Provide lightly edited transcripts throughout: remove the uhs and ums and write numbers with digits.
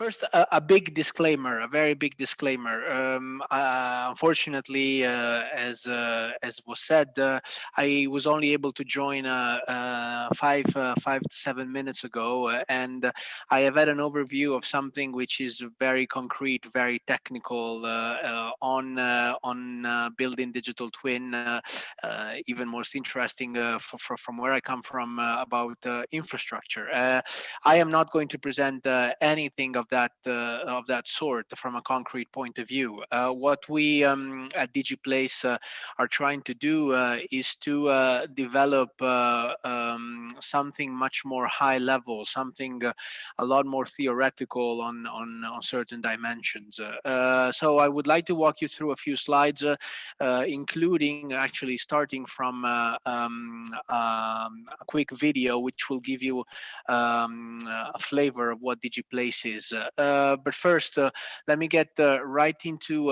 First, a big disclaimer, a very big disclaimer. Unfortunately, as was said, I was only able to join 5 to 7 minutes ago, and I have had an overview of something which is very concrete, very technical on building digital twin. Even most interesting from where I come from about infrastructure. I am not going to present anything of that sort from a concrete point of view. What we at DigiPLACE are trying to do is to develop something much more high level, something a lot more theoretical on certain dimensions. So I would like to walk you through a few slides, including actually starting from a quick video, which will give you a flavor of what DigiPLACE is. But first, let me get right into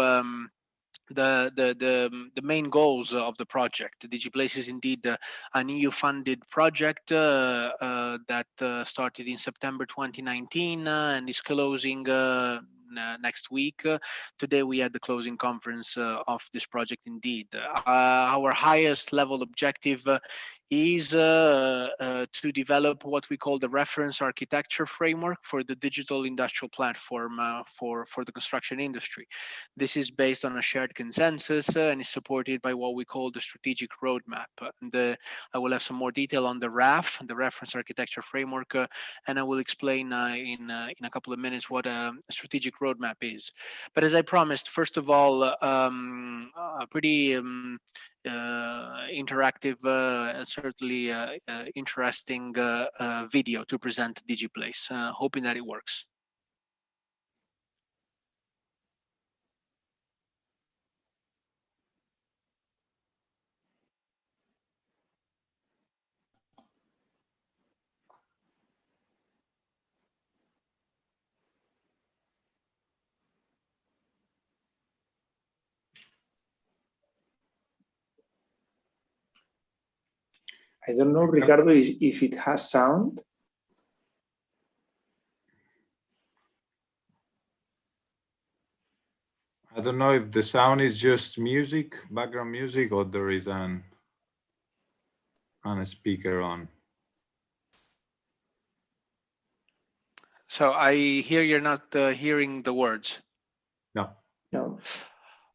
the main goals of the project. DigiPLACE is indeed an EU-funded project that started in September 2019 and is closing next week. Today we had the closing conference of this project indeed. Our highest level objective is to develop what we call the reference architecture framework for the digital industrial platform for the construction industry. This is based on a shared consensus and is supported by what we call the strategic roadmap. And I will have some more detail on the RAF, the reference architecture framework, and I will explain in a couple of minutes what a strategic roadmap is. But as I promised, first of all, a pretty interactive and certainly interesting video to present DigiPLACE, hoping that it works. I don't know, Riccardo, if it has sound. I don't know if the sound is just music, background music, or there is a speaker on. So I hear you're not hearing the words. No. No.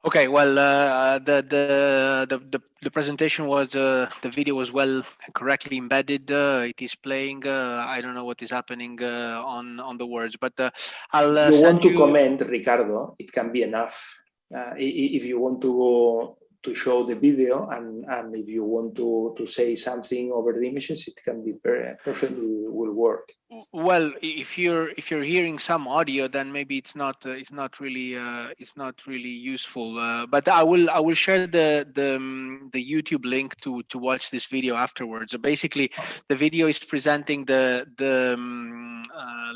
Okay, well, the presentation was the video was well correctly embedded. It is playing. I don't know what is happening on the words, but I'll you send want to you... comment, Riccardo? It can be enough. If you want to show the video and if you want to say something over the images, it can be perfectly will work. Well, if you're hearing some audio, then maybe it's not really useful. But I will share the YouTube link to watch this video afterwards. So basically, the video is presenting the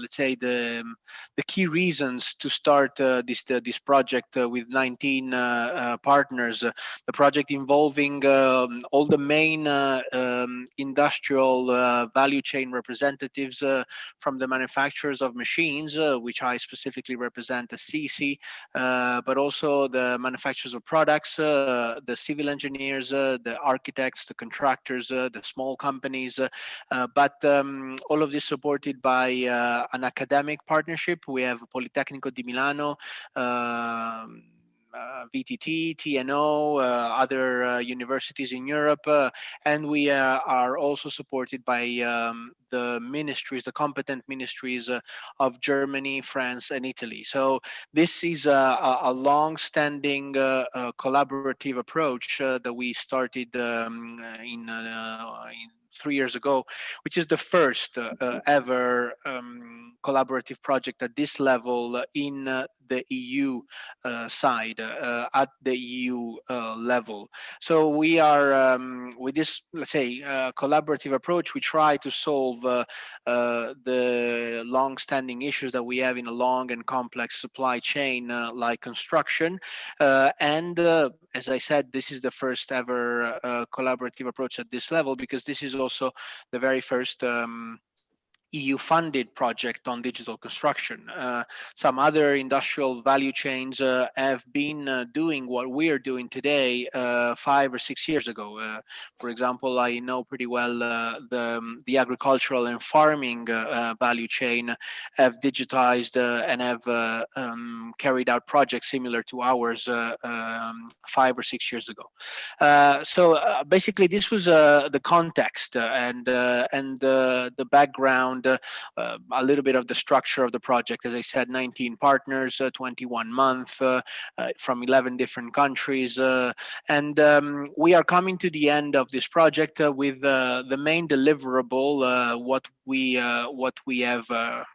let's say the key reasons to start this project with 19 partners. The project involving all the main industrial value chain representatives from the manufacturers of machines, which I specifically represent as CECE, but also the manufacturers of products, the civil engineers, the architects, the contractors, the small companies, but all of this supported by an academic partnership. We have Politecnico di Milano, VTT, TNO, other universities in Europe, and we are also supported by the ministries, the competent ministries of Germany, France, and Italy. So this is a long-standing collaborative approach that we started in 3 years ago, which is the first ever collaborative project at this level in the EU side, at the EU level. So we are, with this, let's say, collaborative approach, we try to solve the long-standing issues that we have in a long and complex supply chain like construction. And as I said, this is the first ever collaborative approach at this level, because this is also the very first EU-funded project on digital construction. Some other industrial value chains have been doing what we are doing today 5 or 6 years ago. For example, I know pretty well the agricultural and farming value chain have digitized and have carried out projects similar to ours 5 or 6 years ago. So basically, this was the context and the background, a little bit of the structure of the project. As I said, 19 partners, 21 months from 11 different countries, and we are coming to the end of this project with the main deliverable, what we have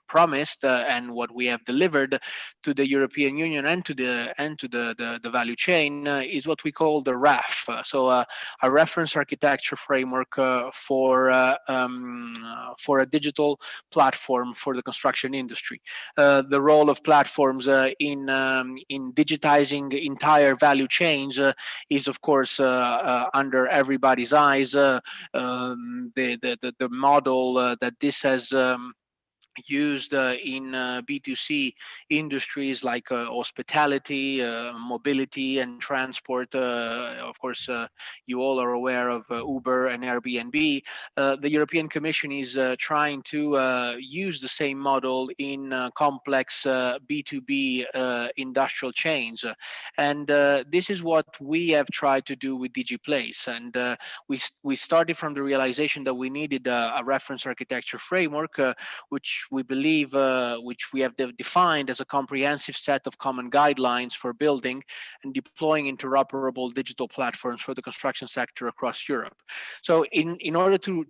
promised and what we have delivered to the European Union and to the value chain is what we call the RAF. So a reference architecture framework for a digital platform for the construction industry. The role of platforms in digitizing entire value chains is, of course, under everybody's eyes. The model that this has used in B2C industries like hospitality, mobility, and transport. Of course, you all are aware of Uber and Airbnb. The European Commission is trying to use the same model in complex B2B industrial chains. And this is what we have tried to do with DigiPLACE. And we started from the realization that we needed a reference architecture framework, which we believe, which we have defined as a comprehensive set of common guidelines for building and deploying interoperable digital platforms for the construction sector across Europe. So in order to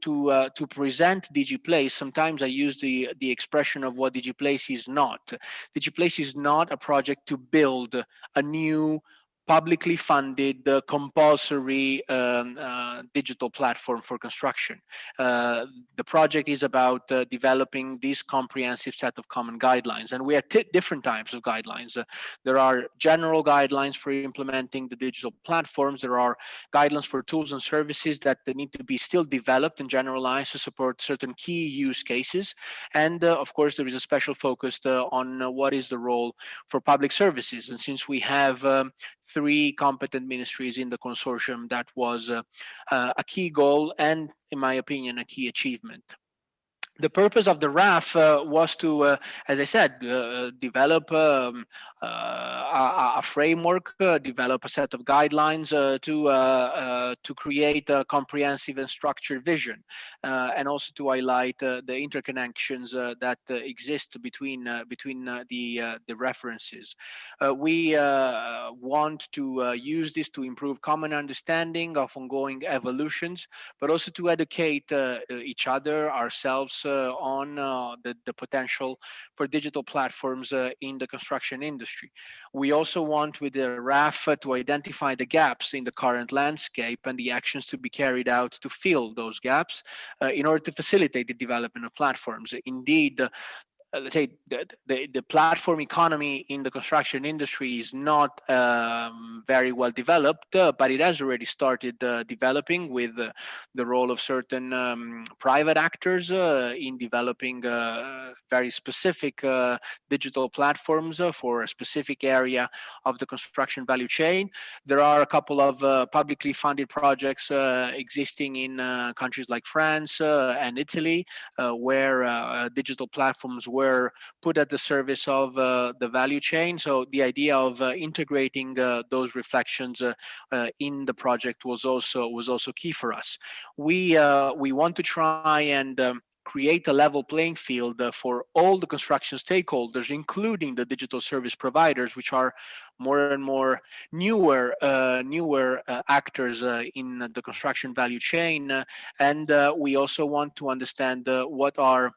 present DigiPLACE, sometimes I use the expression of what DigiPLACE is not. DigiPLACE is not a project to build a new publicly funded compulsory digital platform for construction. The project is about developing this comprehensive set of common guidelines, and we have different types of guidelines. There are general guidelines for implementing the digital platforms. There are guidelines for tools and services that need to be still developed and generalized to support certain key use cases. And of course, there is a special focus on what is the role for public services. And since we have 3 competent ministries in the consortium, that was a key goal and, in my opinion, a key achievement. The purpose of the RAF was to, as I said, develop a framework, develop a set of guidelines to create a comprehensive and structured vision, and also to highlight the interconnections that exist between the references. We want to use this to improve common understanding of ongoing evolutions, but also to educate each other, ourselves, on the potential for digital platforms in the construction industry. We also want, with the RAF, to identify the gaps in the current landscape and the actions to be carried out to fill those gaps in order to facilitate the development of platforms. Indeed, let's say the platform economy in the construction industry is not very well developed, but it has already started developing with the role of certain private actors in developing very specific digital platforms for a specific area of the construction value chain. There are a couple of publicly funded projects existing in countries like France and Italy, where digital platforms were put at the service of the value chain. So the idea of integrating those reflections in the project was also key for us. We want to try and create a level playing field for all the construction stakeholders, including the digital service providers, which are more and more newer actors in the construction value chain. And we also want to understand what are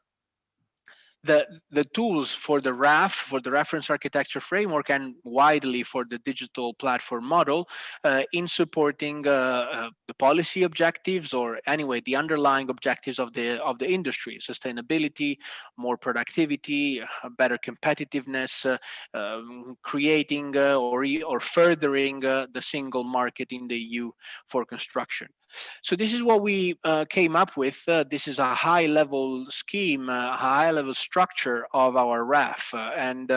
the tools for the RAF, for the reference architecture framework, and widely for the digital platform model in supporting the policy objectives, or anyway the underlying objectives of the industry: sustainability, more productivity, better competitiveness, creating or furthering the single market in the EU for construction. So this is what we came up with. This is a high-level scheme, a high-level structure of our RAF, and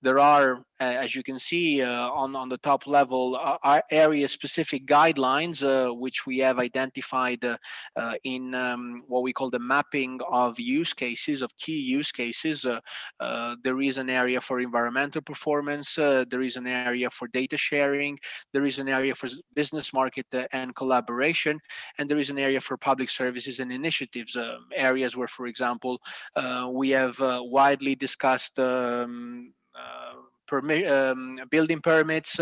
there are, as you can see on the top level, are area-specific guidelines which we have identified in what we call the mapping of use cases, of key use cases. There is an area for environmental performance. There is an area for data sharing. There is an area for business market and collaboration, and there is an area for public services and initiatives, areas where, for example, we have widely discussed building permits,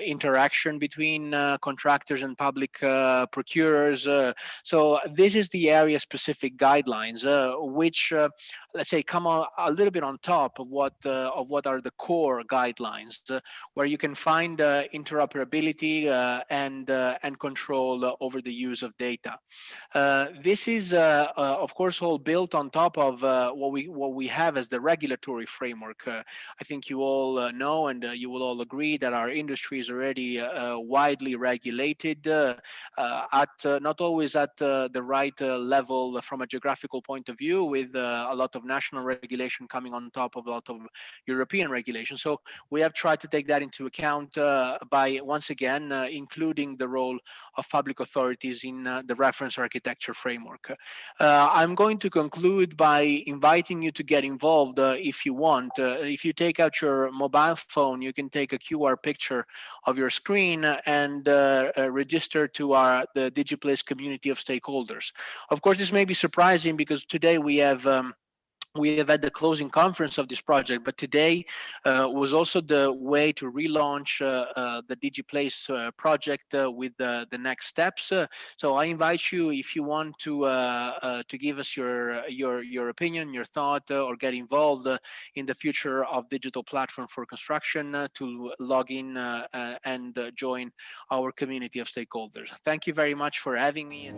interaction between contractors and public procurers. So this is the area-specific guidelines, which let's say come a little bit on top of what are the core guidelines, where you can find interoperability and control over the use of data. This is, of course, all built on top of what we have as the regulatory framework. I think you all know, and you will all agree, that our industry is already widely regulated, at not always at the right level from a geographical point of view, with a lot of national regulation coming on top of a lot of European regulation. So we have tried to take that into account by, once again, including the role of public authorities in the reference architecture framework. I'm going to conclude by inviting you to get involved if you want. If you take out your mobile phone, you can take a QR picture of your screen and register to the DigiPLACE community of stakeholders. Of course, this may be surprising because today we have had the closing conference of this project, but today was also the way to relaunch the DigiPLACE project with the next steps. So I invite you, if you want to give us your opinion, your thought, or get involved in the future of digital platform for construction, to log in and join our community of stakeholders. Thank you very much for having me.